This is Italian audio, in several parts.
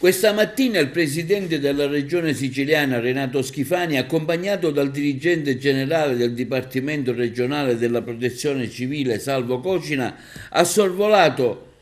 Questa mattina il presidente della regione siciliana Renato Schifani, accompagnato dal dirigente generale del Dipartimento regionale della Protezione Civile Salvo Cocina, ha sorvolato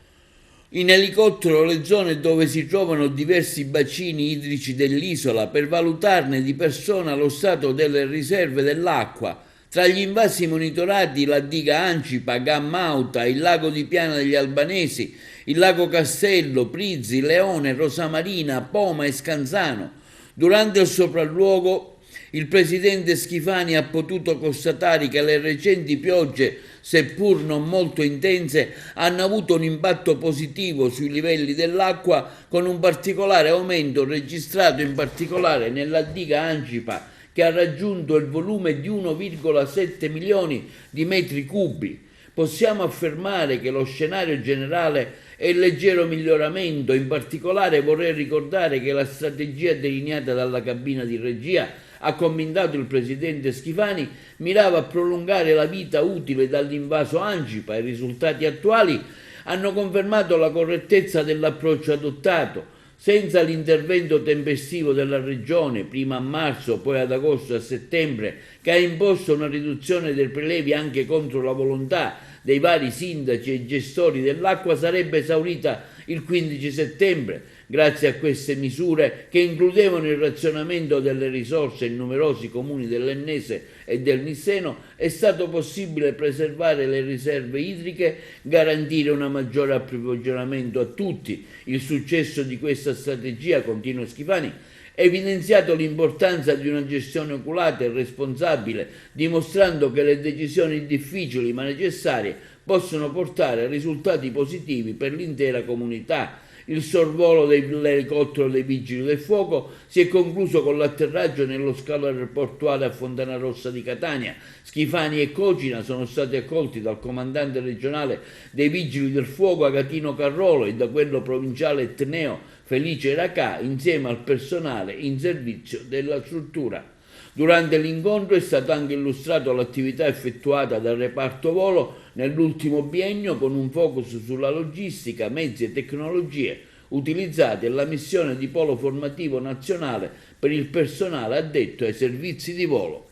in elicottero le zone dove si trovano diversi bacini idrici dell'isola per valutarne di persona lo stato delle riserve dell'acqua. Tra gli invasi monitorati la diga Ancipa, Gammauta, il lago di Piana degli Albanesi, il lago Castello, Prizzi, Leone, Rosamarina, Poma e Scanzano. Durante il sopralluogo il presidente Schifani ha potuto constatare che le recenti piogge, seppur non molto intense, hanno avuto un impatto positivo sui livelli dell'acqua, con un particolare aumento registrato in particolare nella diga Ancipa, che ha raggiunto il volume di 1,7 milioni di metri cubi. Possiamo affermare che lo scenario generale è in leggero miglioramento. In particolare vorrei ricordare che la strategia delineata dalla cabina di regia, ha commentato il presidente Schifani, mirava a prolungare la vita utile dall'invaso Ancipa. I risultati attuali hanno confermato la correttezza dell'approccio adottato. Senza l'intervento tempestivo della Regione, prima a marzo, poi ad agosto e a settembre, che ha imposto una riduzione dei prelevi anche contro la volontà dei vari sindaci e gestori dell'acqua, sarebbe esaurita il 15 settembre. Grazie a queste misure, che includevano il razionamento delle risorse in numerosi comuni dell'Ennese e del Nisseno, è stato possibile preservare le riserve idriche, garantire un maggiore approvvigionamento a tutti. Il successo di questa strategia, continua Schifani, ha evidenziato l'importanza di una gestione oculata e responsabile, dimostrando che le decisioni difficili ma necessarie possono portare a risultati positivi per l'intera comunità. Il sorvolo dell'elicottero dei Vigili del Fuoco si è concluso con l'atterraggio nello scalo aeroportuale a Fontanarossa di Catania. Schifani e Cocina sono stati accolti dal comandante regionale dei Vigili del Fuoco Agatino Carrolo e da quello provinciale etneo Felice Racà, insieme al personale in servizio della struttura. Durante l'incontro è stata anche illustrata l'attività effettuata dal reparto volo nell'ultimo biennio, con un focus sulla logistica, mezzi e tecnologie utilizzate e la missione di polo formativo nazionale per il personale addetto ai servizi di volo.